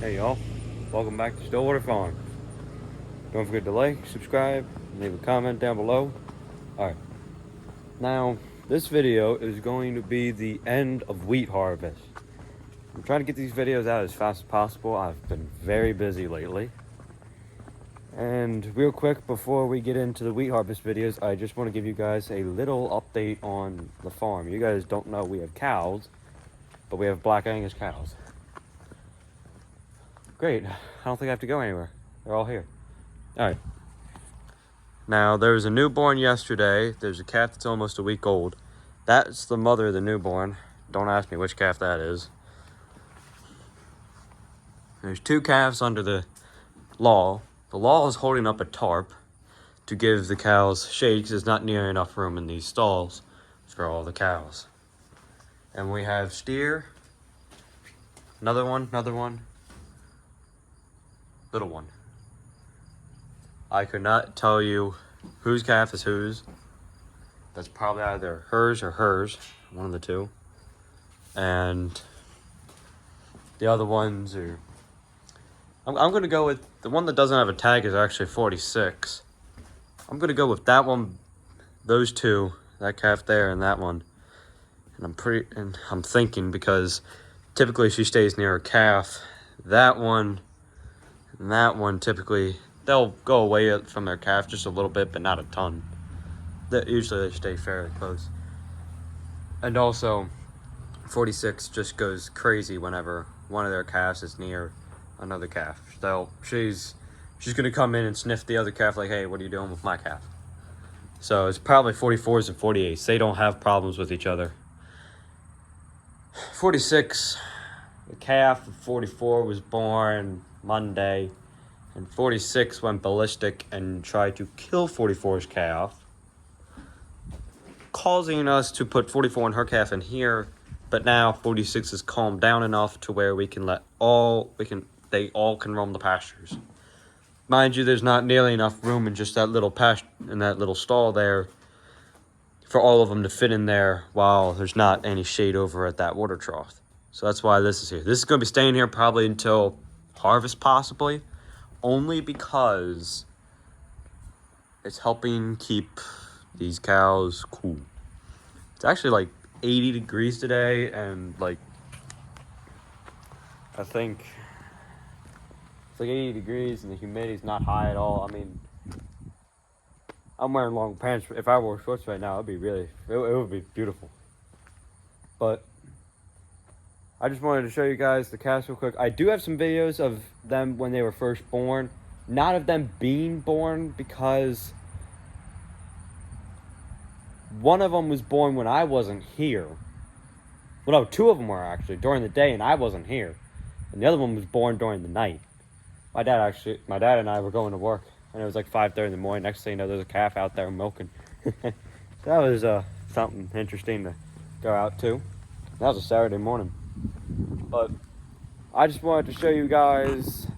Hey y'all, welcome back to Stillwater Farm. Don't forget to like, subscribe, and leave a comment down below. Alright, now this video is going to be the end of wheat harvest. I'm trying to get these videos out as fast as possible. I've been very busy lately. And real quick, before we get into the wheat harvest videos, I just want to give you guys a little update on the farm. You guys don't know we have cows, but we have Black Angus cows. Great, I don't think I have to go anywhere. They're all here. All right. Now, there was a newborn yesterday. There's a calf that's almost a week old. That's the mother of the newborn. Don't ask me which calf that is. There's two calves under the law. The law is holding up a tarp to give the cows shade because there's not near enough room in these stalls for all the cows. And we have steer. Another one. Little one. I could not tell you whose calf is whose. That's probably either hers or hers, one of the two. And the other ones are... I'm going to go with... The one that doesn't have a tag is actually 46. I'm going to go with that one, those two, that calf there and that one. And I'm thinking because typically she stays near her calf. That one and that one typically... They'll go away from their calf just a little bit, but not a ton. Usually they stay fairly close. And also, 46 just goes crazy whenever one of their calves is near another calf. She's gonna come in and sniff the other calf like, hey, what are you doing with my calf? So it's probably 44s and 48s. They don't have problems with each other. 46, the calf of 44 was born Monday. And 46 went ballistic and tried to kill 44's calf, causing us to put 44 and her calf in here. But now 46 is calmed down enough to where they all can roam the pastures. Mind you, there's not nearly enough room in just that little in that little stall there for all of them to fit in there while there's not any shade over at that water trough. So that's why this is here. This is going to be staying here probably until harvest possibly. Only because it's helping keep these cows cool. It's actually like 80 degrees today, and like I think it's like 80 degrees and the humidity's not high at all. I mean, I'm wearing long pants. If I wore shorts right now, it would be beautiful. But I just wanted to show you guys the calves real quick. I do have some videos of them when they were first born. Not of them being born, because one of them was born when I wasn't here. Well, no, two of them were actually during the day and I wasn't here. And the other one was born during the night. My dad and I were going to work, and it was like 5:30 in the morning. Next thing you know, there's a calf out there milking. So that was something interesting to go out to. That was a Saturday morning. But I just wanted to show you guys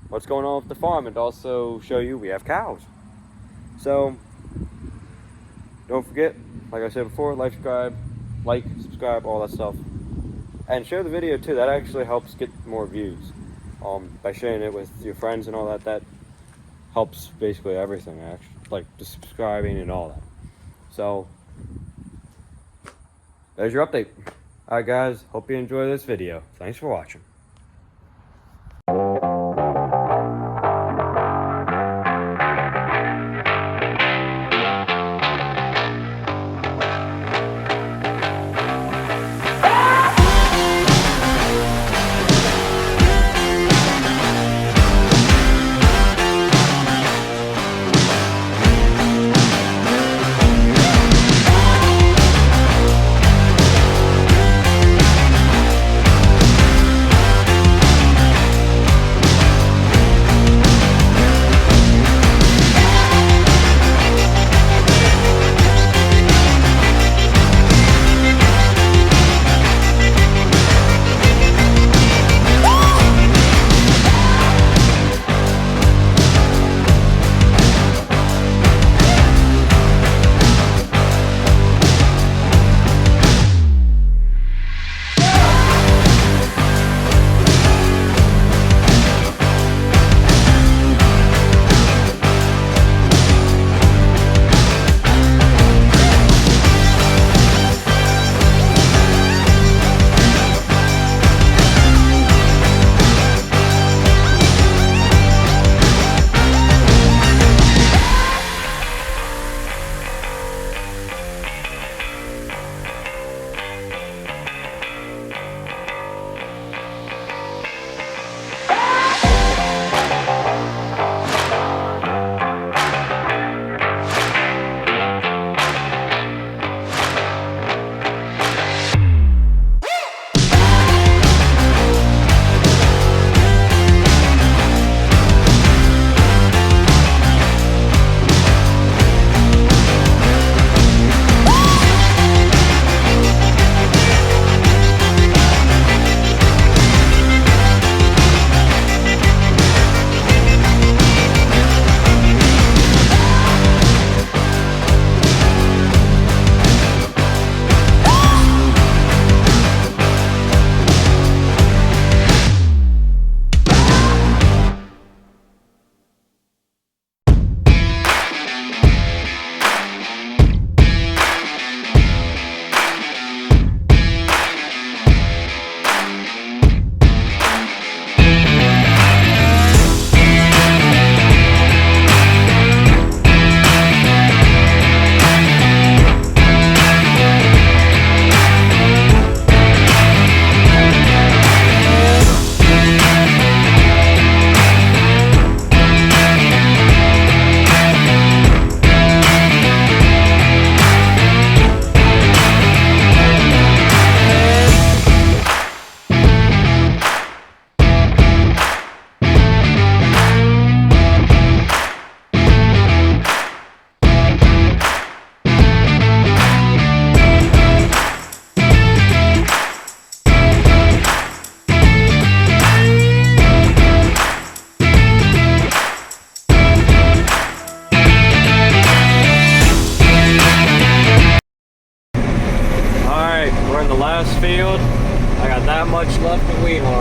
what's going on with the farm, and also show you we have cows. So don't forget, like I said before, like, subscribe, all that stuff. And share the video too. That actually helps get more views. By sharing it with your friends and all that, that helps basically everything, actually. Like the subscribing and all that. So there's your update. Alright guys, hope you enjoy this video. Thanks for watching.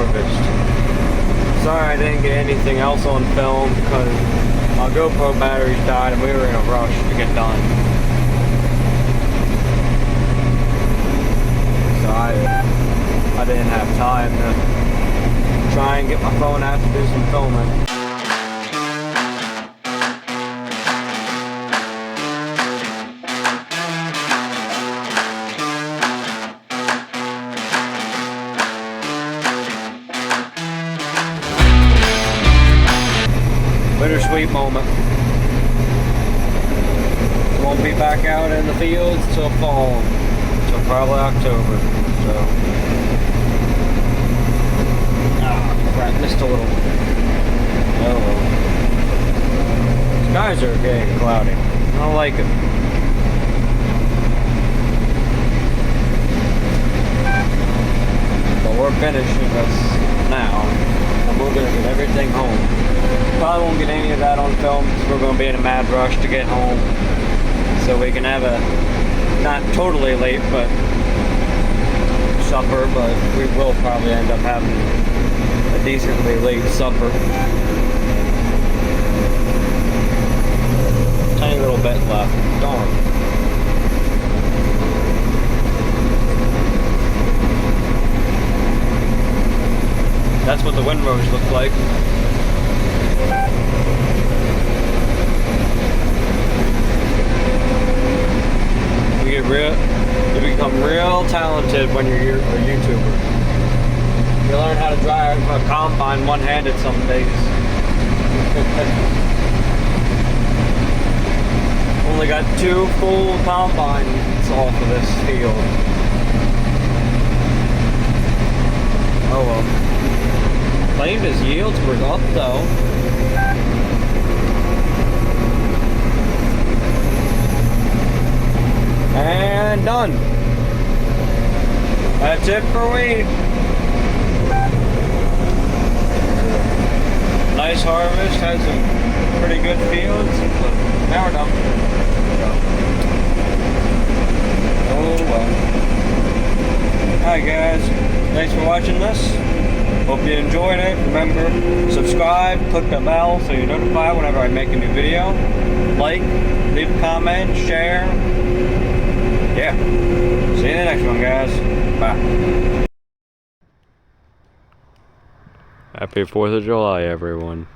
harvest. Sorry I didn't get anything else on film because my GoPro batteries died and we were in a rush to get done. So I didn't have time to try and get my phone out to do some filming. Bittersweet moment. Won't be back out in the fields till fall, till probably October. So, crap, missed a little one. Oh well. Skies are getting cloudy. I don't like it. But we're finishing this now, and we're gonna get everything home. Probably won't get any of that on film because we're going to be in a mad rush to get home so we can have a not totally late but supper, but we will probably end up having a decently late supper. Tiny little bit left. Darn. That's what the windrows look like. You become real talented when you're a YouTuber. You learn how to drive a combine one-handed some days. Only got 2 full combines off of this field. Oh well. Claimed his yields were up though. And done. That's it for wheat. Nice harvest, had some pretty good fields, but now we're done. Oh well. Alright guys, thanks for watching this. Hope you enjoyed it. Remember, subscribe, click the bell so you're notified whenever I make a new video. Like, leave a comment, share. Yeah. See you in the next one, guys. Bye. Happy 4th of July, everyone.